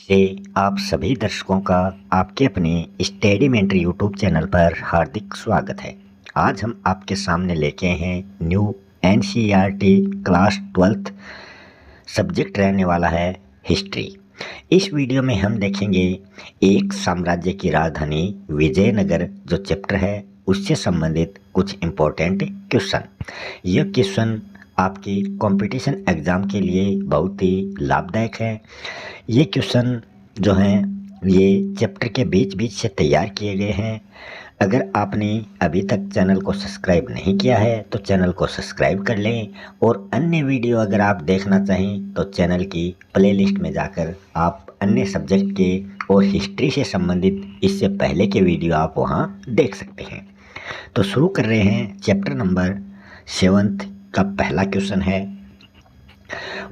से आप सभी दर्शकों का आपके अपने स्टडी मेंटर यूट्यूब चैनल पर हार्दिक स्वागत है। आज हम आपके सामने लेके हैं new NCERT class 12th subject रहने वाला है हिस्ट्री। इस वीडियो में हम देखेंगे एक साम्राज्य की राजधानी विजयनगर जो चैप्टर है उससे संबंधित कुछ इम्पोर्टेंट क्वेश्चन। यह क्वेश्चन आपकी कंपटीशन एग्ज़ाम के लिए बहुत ही लाभदायक है। ये क्वेश्चन जो हैं ये चैप्टर के बीच बीच से तैयार किए गए हैं। अगर आपने अभी तक चैनल को सब्सक्राइब नहीं किया है तो चैनल को सब्सक्राइब कर लें और अन्य वीडियो अगर आप देखना चाहें तो चैनल की प्लेलिस्ट में जाकर आप अन्य सब्जेक्ट के और हिस्ट्री से संबंधित इससे पहले के वीडियो आप वहां देख सकते हैं। तो शुरू कर रहे हैं। चैप्टर नंबर 7 का पहला क्वेश्चन है,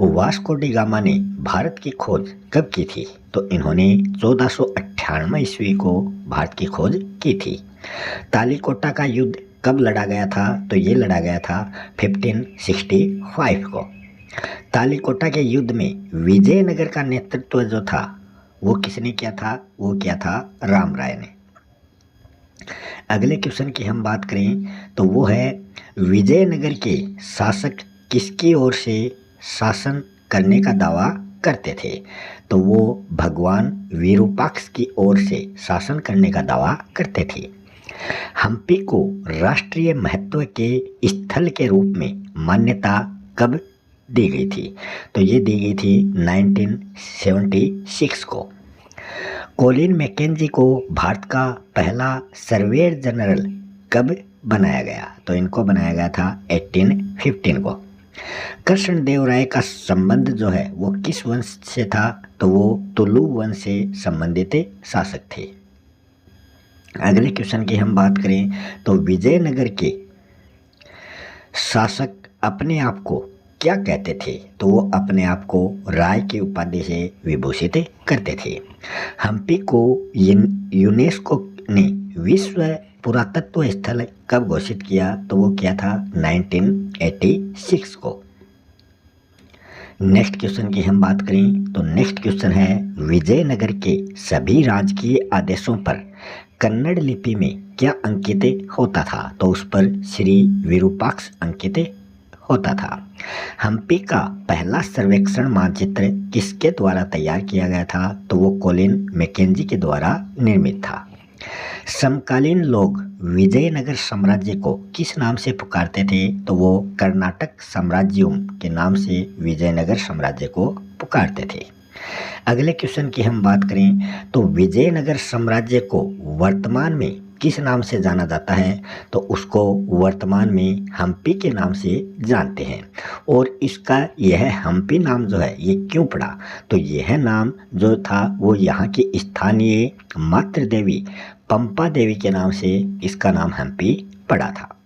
वास्को डी गामा ने भारत की खोज कब की थी? तो इन्होंने 1498 ईस्वी को भारत की खोज की थी। तालीकोटा का युद्ध कब लड़ा गया था? तो ये लड़ा गया था 1565 को। तालीकोटा के युद्ध में विजयनगर का नेतृत्व जो था वो किसने किया था? वो किया था राम राय ने। अगले क्वेश्चन की हम बात करें तो वो है, विजयनगर के शासक किसकी ओर से शासन करने का दावा करते थे? तो वो भगवान विरूपाक्ष की ओर से शासन करने का दावा करते थे। हम्पी को राष्ट्रीय महत्व के स्थल के रूप में मान्यता कब दी गई थी? तो ये दी गई थी 1976 को। कोलिन मैकेंजी को भारत का पहला सर्वेयर जनरल कब बनाया गया? तो इनको बनाया गया था 1815 को। कृष्णदेव राय का संबंध जो है वो किस वंश से था? तो वो तुलु वंश से संबंधित शासक थे। अगले क्वेश्चन की हम बात करें तो विजयनगर के शासक अपने आप को क्या कहते थे? तो वो अपने आप को राय की उपाधि से विभूषित करते थे। हम्पी को यूनेस्को ने विश्व पुरातत्व स्थल कब घोषित किया? तो वो किया था 1986 को। नेक्स्ट क्वेश्चन की हम बात करें तो नेक्स्ट क्वेश्चन है, विजयनगर के सभी राजकीय आदेशों पर कन्नड़ लिपि में क्या अंकित होता था? तो उस पर श्री विरूपाक्ष अंकित होता था। हम्पी का पहला सर्वेक्षण मानचित्र किसके द्वारा तैयार किया गया था? तो वो कोलिन मैकेंजी के द्वारा निर्मित था। समकालीन लोग विजयनगर साम्राज्य को किस नाम से पुकारते थे? तो वो कर्नाटक साम्राज्यम के नाम से विजयनगर साम्राज्य को पुकारते थे। अगले क्वेश्चन की हम बात करें तो विजयनगर साम्राज्य को वर्तमान में किस नाम से जाना जाता है? तो उसको वर्तमान में हम्पी के नाम से जानते हैं। और इसका यह हम्पी नाम जो है ये क्यों पड़ा? तो यह नाम जो था वो यहाँ की स्थानीय मातृ देवी पंपा देवी के नाम से इसका नाम हम्पी पड़ा था।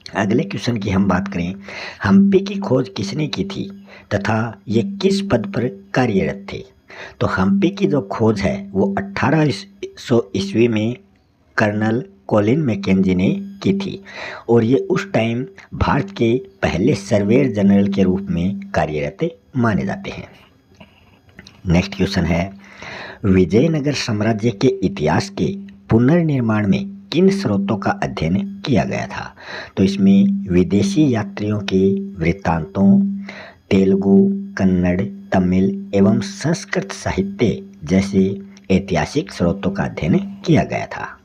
अगले क्वेश्चन की हम बात करें, हम्पी की खोज किसने की थी तथा ये किस पद पर कार्यरत थे? तो हम्पी की जो खोज है वो 1800 ईस्वी में कर्नल कोलिन मैकेंजी ने की थी और ये उस टाइम भारत के पहले सर्वेयर जनरल के रूप में कार्यरत माने जाते हैं। नेक्स्ट क्वेश्चन है, विजयनगर साम्राज्य के इतिहास के पुनर्निर्माण में किन स्रोतों का अध्ययन किया गया था? तो इसमें विदेशी यात्रियों के वृत्तांतों, तेलुगु, कन्नड़, तमिल एवं संस्कृत साहित्य जैसे ऐतिहासिक स्रोतों का अध्ययन किया गया था।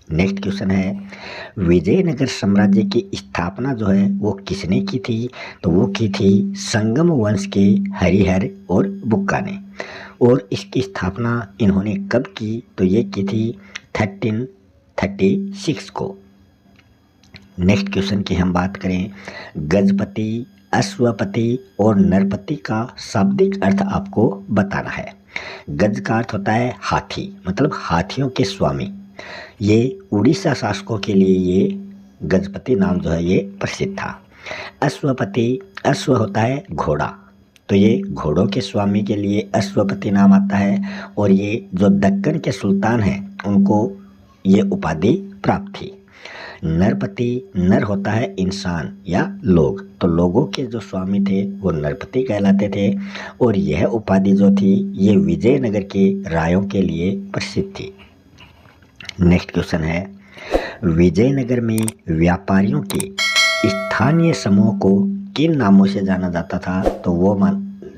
नेक्स्ट क्वेश्चन है, विजयनगर साम्राज्य की स्थापना जो है वो किसने की थी? तो वो की थी संगम वंश के हरिहर और बुक्का ने। और इसकी स्थापना इन्होंने कब की? तो ये की थी 1336 को। नेक्स्ट क्वेश्चन की हम बात करें, गजपति, अश्वपति और नरपति का शाब्दिक अर्थ आपको बताना है। गज का अर्थ होता है हाथी, मतलब हाथियों के स्वामी। ये उड़ीसा शासकों के लिए ये गजपति नाम जो है ये प्रसिद्ध था। अश्वपति, अश्व होता है घोड़ा, तो ये घोड़ों के स्वामी के लिए अश्वपति नाम आता है। और ये जो दक्कन के सुल्तान हैं उनको ये उपाधि प्राप्त थी। नरपति, नर होता है इंसान या लोग, तो लोगों के जो स्वामी थे वो नरपति कहलाते थे। और यह उपाधि जो थी ये विजयनगर के रायों के लिए प्रसिद्ध थी। नेक्स्ट क्वेश्चन है, विजयनगर में व्यापारियों के स्थानीय समूह को किन नामों से जाना जाता था? तो वो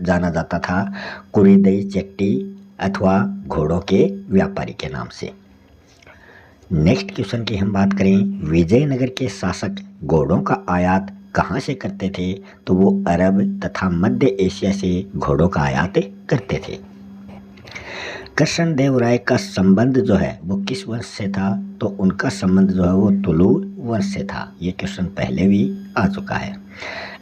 जाना जाता था कुरीदई चेट्टी अथवा घोड़ों के व्यापारी के नाम से। नेक्स्ट क्वेश्चन की हम बात करें, विजयनगर के शासक घोड़ों का आयात कहाँ से करते थे? तो वो अरब तथा मध्य एशिया से घोड़ों का आयात करते थे। कृष्णदेव राय का संबंध जो है वो किस वंश से था? तो उनका संबंध जो है वो तुलु वंश से था। ये क्वेश्चन पहले भी आ चुका है।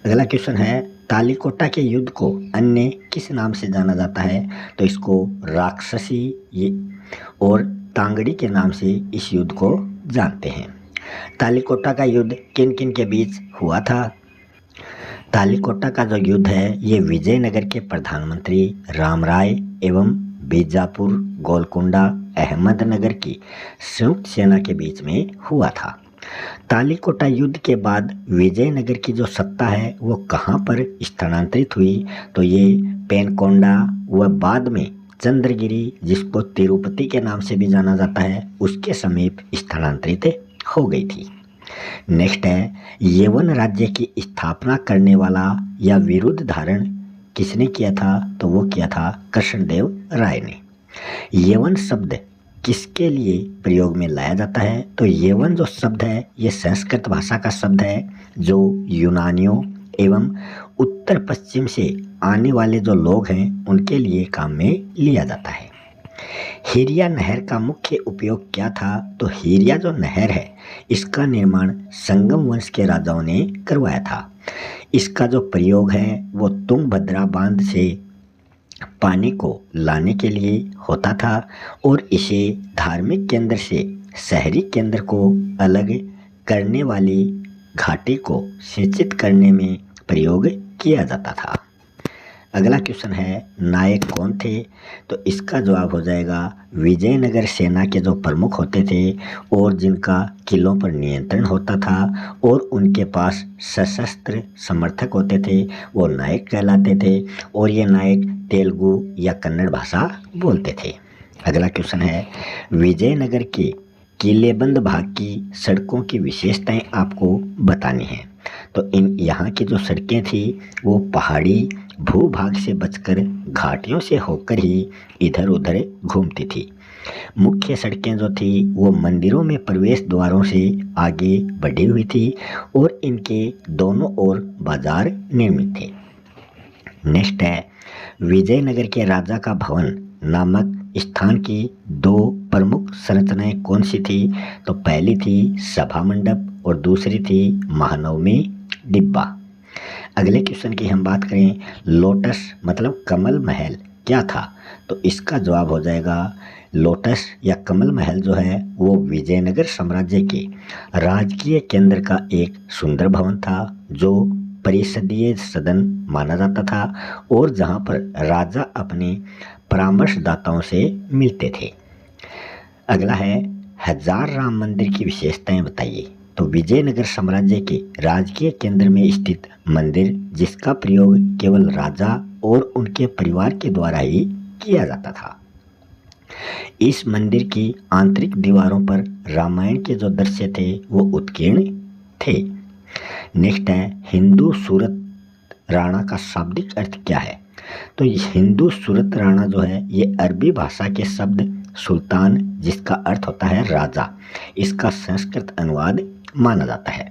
अगला क्वेश्चन है, तालीकोटा के युद्ध को अन्य किस नाम से जाना जाता है? तो इसको राक्षसी और तांगड़ी के नाम से इस युद्ध को जानते हैं। तालीकोटा का युद्ध किन किन के बीच हुआ था? तालीकोटा का जो युद्ध है ये विजयनगर के प्रधानमंत्री रामराय एवं बीजापुर, गोलकुंडा, अहमदनगर की संयुक्त सेना के बीच में हुआ था। तालीकोटा युद्ध के बाद विजयनगर की जो सत्ता है वो कहाँ पर स्थानांतरित हुई? तो ये पेनकोंडा व बाद में चंद्रगिरी, जिसको तिरुपति के नाम से भी जाना जाता है, उसके समीप स्थानांतरित हो गई थी। नेक्स्ट है, यवन राज्य की स्थापना करने वाला या विरुद्ध धारण किसने किया था? तो वो किया था कृष्णदेव राय ने। यवन शब्द किसके लिए प्रयोग में लाया जाता है? तो यवन जो शब्द है ये संस्कृत भाषा का शब्द है जो यूनानियों एवं उत्तर पश्चिम से आने वाले जो लोग हैं उनके लिए काम में लिया जाता है। हीरिया नहर का मुख्य उपयोग क्या था? तो हीरिया जो नहर है इसका निर्माण संगम वंश के राजाओं ने करवाया था। इसका जो प्रयोग है वो तुंगभद्रा बांध से पानी को लाने के लिए होता था और इसे धार्मिक केंद्र से शहरी केंद्र को अलग करने वाली घाटी को सिंचित करने में प्रयोग किया जाता था। अगला क्वेश्चन है, नायक कौन थे? तो इसका जवाब हो जाएगा विजयनगर सेना के जो प्रमुख होते थे और जिनका किलों पर नियंत्रण होता था और उनके पास सशस्त्र समर्थक होते थे वो नायक कहलाते थे और ये नायक तेलुगु या कन्नड़ भाषा बोलते थे। अगला क्वेश्चन है, विजयनगर के किलेबंद भाग की सड़कों की विशेषताएं आपको बतानी है। तो यहाँ की जो सड़कें थी वो पहाड़ी भूभाग से बचकर घाटियों से होकर ही इधर उधर घूमती थी। मुख्य सड़कें जो थी वो मंदिरों में प्रवेश द्वारों से आगे बढ़ी हुई थी और इनके दोनों ओर बाजार निर्मित थे। नेक्स्ट है, विजयनगर के राजा का भवन नामक स्थान की दो प्रमुख संरचनाएं कौन सी थी? तो पहली थी सभा मंडप और दूसरी थी महानवमी डिब्बा। अगले क्वेश्चन की हम बात करें, लोटस मतलब कमल महल क्या था? तो इसका जवाब हो जाएगा लोटस या कमल महल जो है वो विजयनगर साम्राज्य के राजकीय केंद्र का एक सुंदर भवन था जो परिषदीय सदन माना जाता था और जहां पर राजा अपने परामर्शदाताओं से मिलते थे। अगला है, हजार राम मंदिर की विशेषताएं बताइए। तो विजयनगर साम्राज्य के राजकीय केंद्र में स्थित मंदिर जिसका प्रयोग केवल राजा और उनके परिवार के द्वारा ही किया जाता था। इस मंदिर की आंतरिक दीवारों पर रामायण के जो दृश्य थे वो उत्कीर्ण थे। नेक्स्ट है, हिंदू सूरत राणा का शाब्दिक अर्थ क्या है? तो हिंदू सूरत राणा जो है ये अरबी भाषा के शब्द सुल्तान जिसका अर्थ होता है राजा, इसका संस्कृत अनुवाद माना जाता है।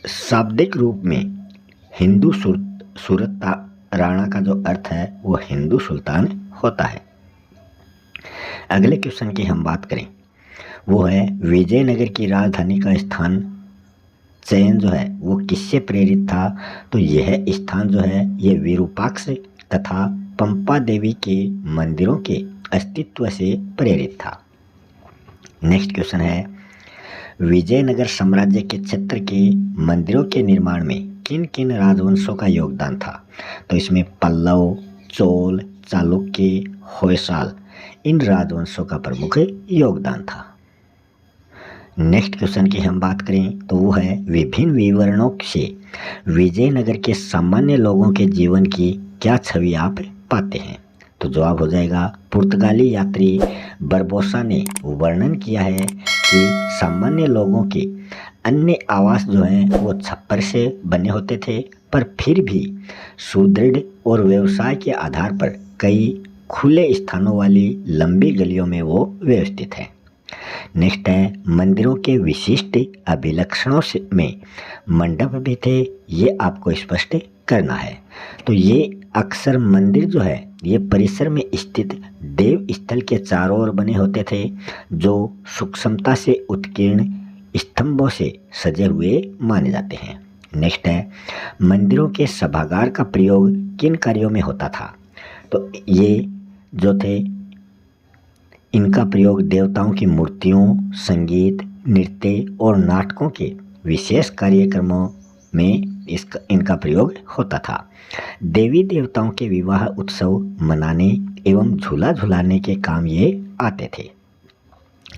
शाब्दिक रूप में हिंदू सूरत राणा का जो अर्थ है वो हिंदू सुल्तान होता है। अगले क्वेश्चन की हम बात करें वो है, विजयनगर की राजधानी का स्थान चयन जो है वो किससे प्रेरित था? तो यह स्थान जो है ये विरूपाक्ष तथा पंपा देवी के मंदिरों के अस्तित्व से प्रेरित था। नेक्स्ट क्वेश्चन है, विजयनगर साम्राज्य के क्षेत्र के मंदिरों के निर्माण में किन किन राजवंशों का योगदान था? तो इसमें पल्लव, चोल, चालुक्य, होयसाल इन राजवंशों का प्रमुख योगदान था। नेक्स्ट क्वेश्चन की हम बात करें तो वो है विभिन्न विवरणों से विजयनगर के सामान्य लोगों के जीवन की क्या छवि आप पाते हैं। तो जवाब हो जाएगा पुर्तगाली यात्री बरबोसा ने वर्णन किया है कि सामान्य लोगों के अन्य आवास जो हैं वो छप्पर से बने होते थे, पर फिर भी सुदृढ़ और व्यवसाय के आधार पर कई खुले स्थानों वाली लंबी गलियों में वो व्यवस्थित है। नेक्स्ट है मंदिरों के विशिष्ट अभिलक्षणों से में मंडप भी थे, ये आपको स्पष्ट करना है। तो ये अक्सर मंदिर जो है ये परिसर में स्थित देव स्थल के चारों ओर बने होते थे, जो सूक्ष्मता से उत्कीर्ण स्तंभों से सजे हुए माने जाते हैं। नेक्स्ट है मंदिरों के सभागार का प्रयोग किन कार्यों में होता था। तो ये जो थे इनका प्रयोग देवताओं की मूर्तियों, संगीत, नृत्य और नाटकों के विशेष कार्यक्रमों में इनका प्रयोग होता था। देवी देवताओं के विवाह उत्सव मनाने एवं झूला झुलाने के काम ये आते थे।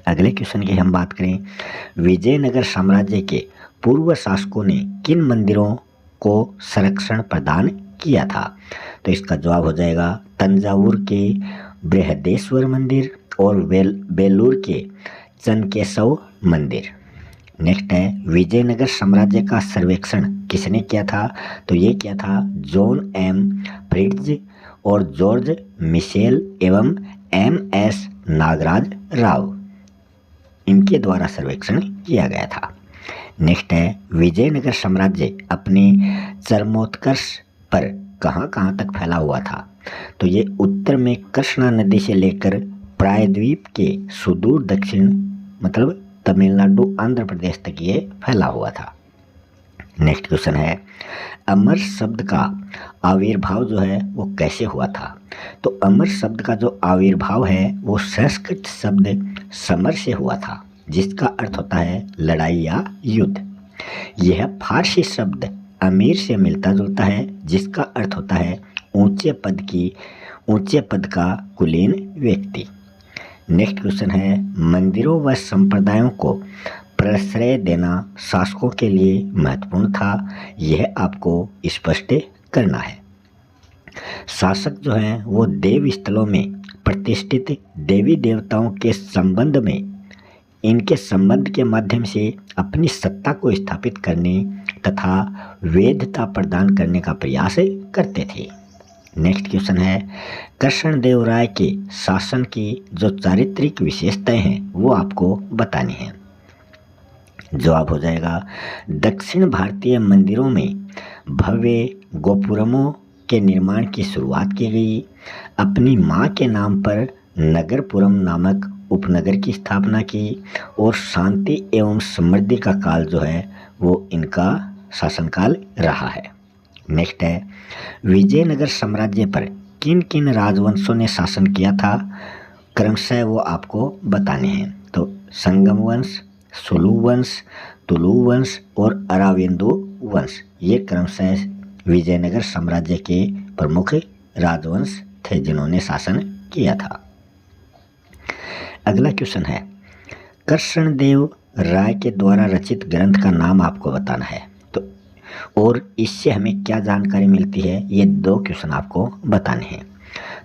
अगले क्वेश्चन की हम बात करें, विजयनगर साम्राज्य के पूर्व शासकों ने किन मंदिरों को संरक्षण प्रदान किया था। तो इसका जवाब हो जाएगा तंजावुर के बृहदेश्वर मंदिर और बेलूर के चनकेशव मंदिर। नेक्स्ट है विजयनगर साम्राज्य का सर्वेक्षण किसने किया था। तो ये किया था जॉन एम फ्रिट्ज और जॉर्ज मिशेल एवं MS नागराज राव, इनके द्वारा सर्वेक्षण किया गया था। नेक्स्ट है विजयनगर साम्राज्य अपने चरमोत्कर्ष पर कहाँ कहाँ तक फैला हुआ था। तो ये उत्तर में कृष्णा नदी से लेकर प्रायद्वीप के सुदूर दक्षिण मतलब तमिलनाडु आंध्र प्रदेश तक ये फैला हुआ था। नेक्स्ट क्वेश्चन है अमर शब्द का आविर्भाव जो है वो कैसे हुआ था। तो अमर शब्द का जो आविर्भाव है वो संस्कृत शब्द समर से हुआ था, जिसका अर्थ होता है लड़ाई या युद्ध। यह फारसी शब्द अमीर से मिलता जुलता है, जिसका अर्थ होता है ऊंचे पद का कुलीन व्यक्ति। नेक्स्ट क्वेश्चन है मंदिरों व संप्रदायों को प्रश्रय देना शासकों के लिए महत्वपूर्ण था, यह आपको स्पष्ट करना है। शासक जो हैं वो देव स्थलों में प्रतिष्ठित देवी देवताओं के संबंध में इनके संबंध के माध्यम से अपनी सत्ता को स्थापित करने तथा वैधता प्रदान करने का प्रयास करते थे। नेक्स्ट क्वेश्चन है कृष्णदेव राय के शासन की जो चारित्रिक विशेषताएं हैं वो आपको बतानी है। जवाब हो जाएगा दक्षिण भारतीय मंदिरों में भव्य गोपुरमों के निर्माण की शुरुआत की गई। अपनी मां के नाम पर नगरपुरम नामक उपनगर की स्थापना की और शांति एवं समृद्धि का काल जो है वो इनका शासनकाल रहा है। नेक्स्ट है विजयनगर साम्राज्य पर किन किन राजवंशों ने शासन किया था, क्रमशः वो आपको बताने हैं। तो संगम वंश, सुलु वंश, तुलु वंश और अराविंदु वंश, ये क्रमशः विजयनगर साम्राज्य के प्रमुख राजवंश थे जिन्होंने शासन किया था। अगला क्वेश्चन है कृष्णदेव राय के द्वारा रचित ग्रंथ का नाम आपको बताना है। तो और इससे हमें क्या जानकारी मिलती है, ये दो क्वेश्चन आपको बताने हैं।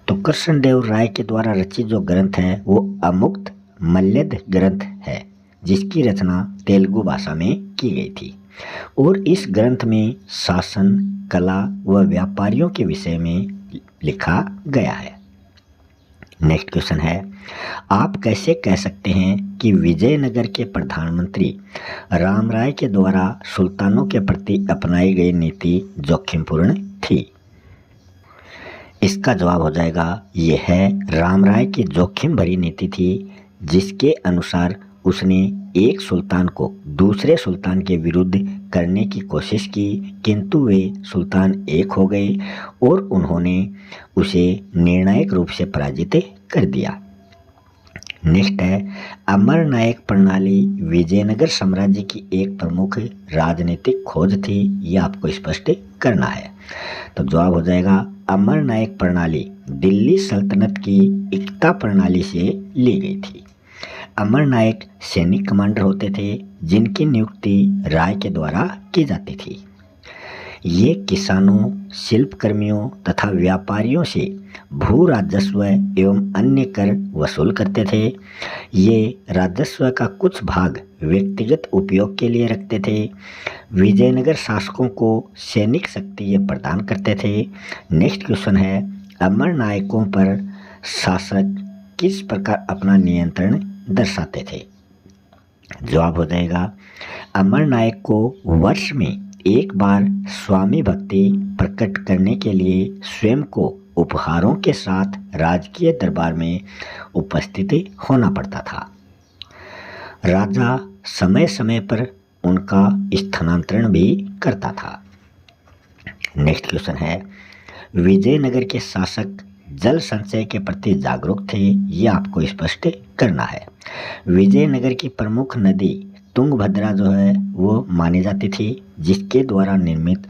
तो कृष्णदेव राय के द्वारा रचित जो ग्रंथ है वो अमुक्त मल्यद ग्रंथ है, जिसकी रचना तेलुगु भाषा में की गई थी और इस ग्रंथ में शासन, कला व व्यापारियों के विषय में लिखा गया है। नेक्स्ट क्वेश्चन है आप कैसे कह सकते हैं कि विजयनगर के प्रधानमंत्री रामराय के द्वारा सुल्तानों के प्रति अपनाई गई नीति जोखिमपूर्ण थी। इसका जवाब हो जाएगा यह है रामराय की जोखिम भरी नीति थी, जिसके अनुसार उसने एक सुल्तान को दूसरे सुल्तान के विरुद्ध करने की कोशिश की, किंतु वे सुल्तान एक हो गए और उन्होंने उसे निर्णायक रूप से पराजित कर दिया। नेक्स्ट है अमर नायक प्रणाली विजयनगर साम्राज्य की एक प्रमुख राजनीतिक खोज थी, यह आपको स्पष्ट करना है। तो जवाब हो जाएगा अमर नायक प्रणाली दिल्ली सल्तनत की एकता प्रणाली से ली गई थी। अमर नायक सैनिक कमांडर होते थे जिनकी नियुक्ति राय के द्वारा की जाती थी। ये किसानों, शिल्पकर्मियों तथा व्यापारियों से भू राजस्व एवं अन्य कर वसूल करते थे। ये राजस्व का कुछ भाग व्यक्तिगत उपयोग के लिए रखते थे। विजयनगर शासकों को सैनिक शक्ति ये प्रदान करते थे। नेक्स्ट क्वेश्चन है, अमर नायकों पर शासक किस प्रकार अपना नियंत्रण दर्शाते थे? जवाब हो जाएगा, अमर नायक को वर्ष में एक बार स्वामी भक्ति प्रकट करने के लिए स्वयं को उपहारों के साथ राजकीय दरबार में उपस्थित होना पड़ता था। राजा समय समय पर उनका स्थानांतरण भी करता था। नेक्स्ट क्वेश्चन है, विजयनगर के शासक जल संचय के प्रति जागरूक थे, ये आपको स्पष्ट करना है। विजयनगर की प्रमुख नदी तुंगभद्रा जो है वो मानी जाती थी, जिसके द्वारा निर्मित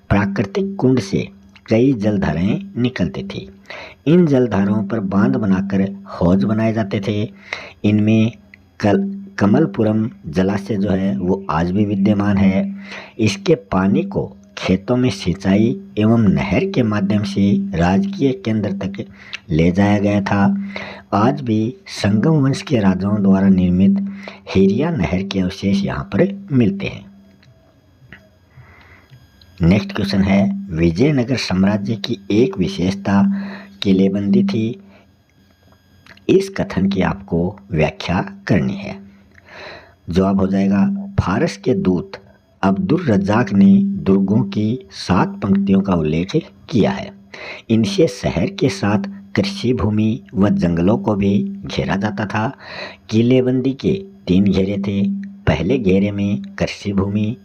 प्राकृतिक कुंड से कई जलधाराएं निकलती थी। इन जलधाराओं पर बांध बनाकर हौज बनाए जाते थे। इनमें कमलपुरम जलाशय जो है वो आज भी विद्यमान है। इसके पानी को खेतों में सिंचाई एवं नहर के माध्यम से राजकीय केंद्र तक ले जाया गया था। आज भी संगम वंश के राजाओं द्वारा निर्मित हिरिया नहर के अवशेष यहाँ पर मिलते हैं। नेक्स्ट क्वेश्चन है, विजयनगर साम्राज्य की एक विशेषता किलेबंदी थी। इस कथन की आपको व्याख्या करनी है। जवाब हो जाएगा, फारस के दूत अब्दुल रज्जाक ने दुर्गों की 7 पंक्तियों का उल्लेख किया है। इनसे शहर के साथ कृषि भूमि व जंगलों को भी घेरा जाता था। किलेबंदी के 3 घेरे थे। पहले घेरे में कृषि भूमि,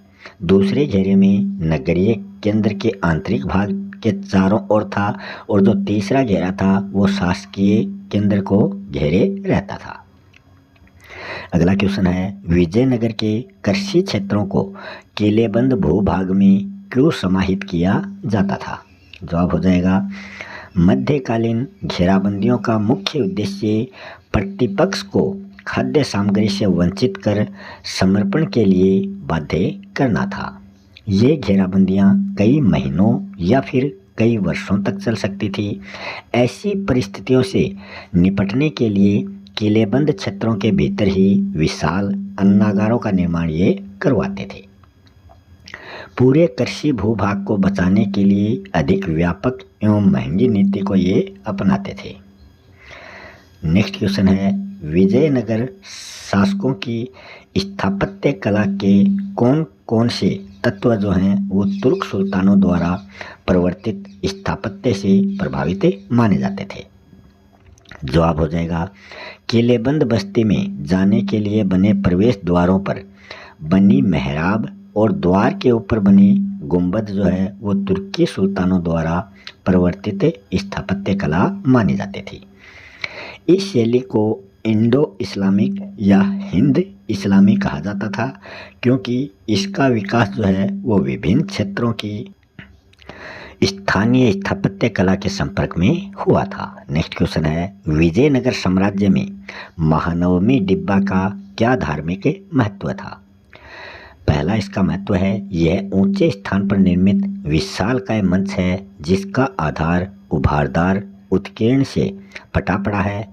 दूसरे घेरे में नगरीय केंद्र के आंतरिक भाग के चारों ओर था और जो तीसरा घेरा था वो शासकीय केंद्र को घेरे रहता था। अगला क्वेश्चन है, विजयनगर के कृषि क्षेत्रों को किलेबंद भूभाग में क्यों समाहित किया जाता था? जवाब हो जाएगा, मध्यकालीन घेराबंदियों का मुख्य उद्देश्य प्रतिपक्ष को खाद्य सामग्री से वंचित कर समर्पण के लिए बाध्य करना था। ये घेराबंदियां कई महीनों या फिर कई वर्षों तक चल सकती थी। ऐसी परिस्थितियों से निपटने के लिए किलेबंद क्षेत्रों के भीतर ही विशाल अन्नागारों का निर्माण ये करवाते थे। पूरे कृषि भूभाग को बचाने के लिए अधिक व्यापक एवं महंगी नीति को ये अपनाते थे। नेक्स्ट क्वेश्चन है, विजयनगर शासकों की स्थापत्य कला के कौन कौन से तत्व जो हैं वो तुर्क सुल्तानों द्वारा प्रवर्तित स्थापत्य से प्रभावित माने जाते थे? जवाब हो जाएगा, किलेबंद बस्ती में जाने के लिए बने प्रवेश द्वारों पर बनी मेहराब और द्वार के ऊपर बनी गुंबद जो है वो तुर्की सुल्तानों द्वारा प्रवर्तित स्थापत्य कला मानी जाती थी। इस शैली को इंडो इस्लामिक या हिंद इस्लामी कहा जाता था, क्योंकि इसका विकास जो है वो विभिन्न क्षेत्रों की स्थानीय स्थापत्य कला के संपर्क में हुआ था। नेक्स्ट क्वेश्चन है, विजयनगर साम्राज्य में महानवमी डिब्बा का क्या धार्मिक महत्व था? पहला इसका महत्व है, यह ऊंचे स्थान पर निर्मित विशालकाय मंच है जिसका आधार उभारदार उत्कीर्ण से पटा पड़ा है।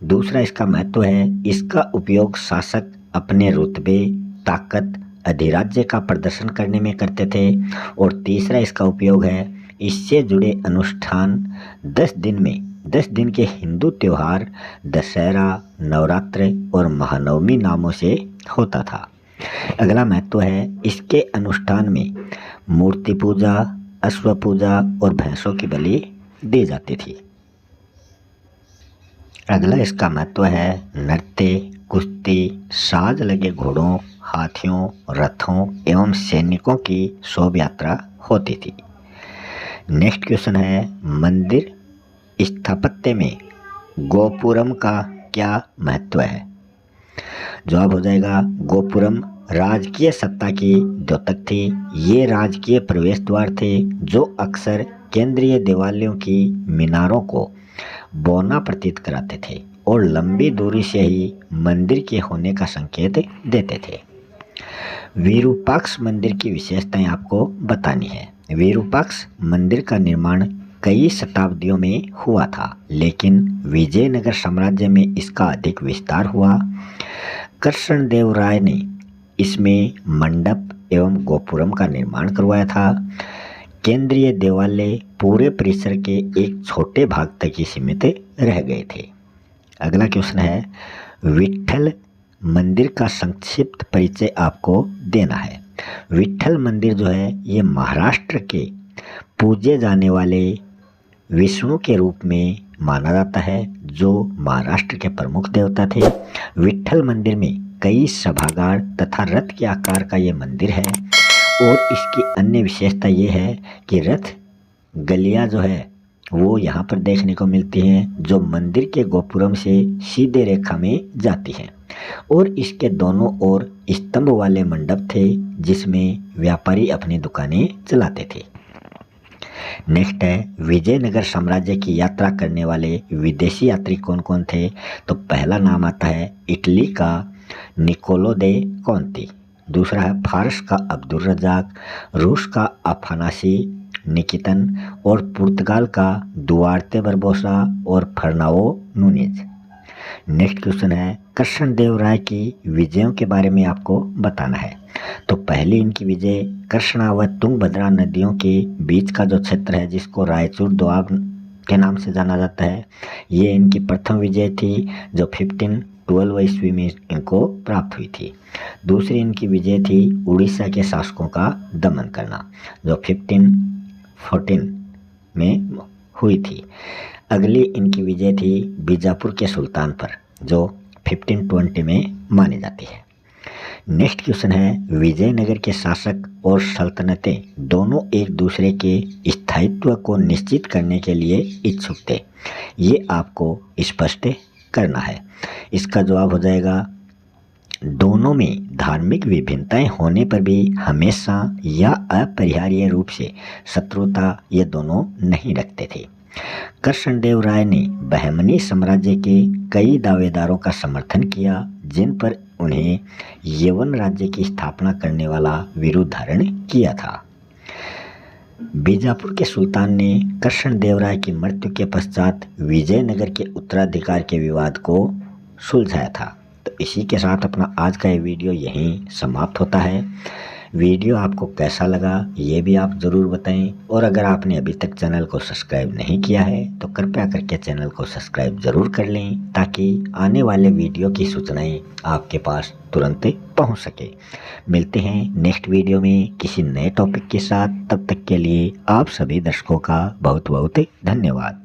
दूसरा इसका महत्व है, इसका उपयोग शासक अपने रुतबे, ताकत, अधिराज्य का प्रदर्शन करने में करते थे। और तीसरा इसका उपयोग है, इससे जुड़े अनुष्ठान 10 दिन के हिंदू त्यौहार दशहरा, नवरात्र और महानवमी नामों से होता था। अगला महत्व है, इसके अनुष्ठान में मूर्ति पूजा, अश्व पूजा और भैंसों की बलि दी जाती थी। अगला इसका महत्व है, नृत्य, कुश्ती, साज लगे घोड़ों, हाथियों, रथों एवं सैनिकों की शोभा यात्रा होती थी। नेक्स्ट क्वेश्चन है, मंदिर स्थापत्य में गोपुरम का क्या महत्व है? जवाब हो जाएगा, गोपुरम राजकीय सत्ता की द्योतक थी। ये राजकीय प्रवेश द्वार थे जो अक्सर केंद्रीय देवालयों की मीनारों को बौना प्रतीत कराते थे और लंबी दूरी से ही मंदिर के होने का संकेत देते थे। विरूपाक्ष मंदिर की विशेषताएं आपको बतानी है। विरूपाक्ष मंदिर का निर्माण कई शताब्दियों में हुआ था, लेकिन विजयनगर साम्राज्य में इसका अधिक विस्तार हुआ। कृष्णदेव राय ने इसमें मंडप एवं गोपुरम का निर्माण करवाया था। केंद्रीय देवालय पूरे परिसर के एक छोटे भाग तक ही सीमित रह गए थे। अगला क्वेश्चन है, विट्ठल मंदिर का संक्षिप्त परिचय आपको देना है। विट्ठल मंदिर जो है ये महाराष्ट्र के पूजे जाने वाले विष्णु के रूप में माना जाता है, जो महाराष्ट्र के प्रमुख देवता थे। विट्ठल मंदिर में कई सभागार तथा रथ के आकार का ये मंदिर है और इसकी अन्य विशेषता ये है कि रथ गलियां जो है वो यहाँ पर देखने को मिलती हैं, जो मंदिर के गोपुरम से सीधे रेखा में जाती हैं और इसके दोनों ओर स्तंभ वाले मंडप थे जिसमें व्यापारी अपनी दुकानें चलाते थे। नेक्स्ट है, विजयनगर साम्राज्य की यात्रा करने वाले विदेशी यात्री कौन कौन थे। तो पहला नाम आता है इटली का निकोलो दे कॉन्ती, दूसरा है फारस का अब्दुल रजाक, रूस का अफानासी निकितन और पुर्तगाल का दुआर्ते बरबोसा और फर्नाओ नूनेज। नेक्स्ट क्वेश्चन है, कृष्णदेव राय की विजयों के बारे में आपको बताना है। तो पहली इनकी विजय कृष्णा व तुंगभद्रा नदियों के बीच का जो क्षेत्र है जिसको रायचूर दोआब के नाम से जाना जाता है, ये इनकी प्रथम विजय थी जो 1512 ईस्वी में इनको प्राप्त हुई थी। दूसरी इनकी विजय थी उड़ीसा के शासकों का दमन करना जो 1514 में हुई थी। अगली इनकी विजय थी बीजापुर के सुल्तान पर जो 1520 में मानी जाती है। नेक्स्ट क्वेश्चन है, विजयनगर के शासक और सल्तनतें दोनों एक दूसरे के स्थायित्व को निश्चित करने के लिए इच्छुक थे, ये आपको स्पष्ट करना है। इसका जवाब हो जाएगा, दोनों में धार्मिक विभिन्नताएं होने पर भी हमेशा या अपरिहार्य रूप से शत्रुता ये दोनों नहीं रखते थे। कृष्णदेव राय ने बहमनी साम्राज्य के कई दावेदारों का समर्थन किया जिन पर उन्हें यवन राज्य की स्थापना करने वाला विरोध धारण किया था। बीजापुर के सुल्तान ने कृष्णदेव राय की मृत्यु के पश्चात विजयनगर के उत्तराधिकार के विवाद को सुलझाया था। तो इसी के साथ अपना आज का ये वीडियो यहीं समाप्त होता है। वीडियो आपको कैसा लगा ये भी आप ज़रूर बताएं और अगर आपने अभी तक चैनल को सब्सक्राइब नहीं किया है तो कृपया करके चैनल को सब्सक्राइब ज़रूर कर लें ताकि आने वाले वीडियो की सूचनाएं आपके पास तुरंत पहुंच सके। मिलते हैं नेक्स्ट वीडियो में किसी नए टॉपिक के साथ, तब तक के लिए आप सभी दर्शकों का बहुत बहुत धन्यवाद।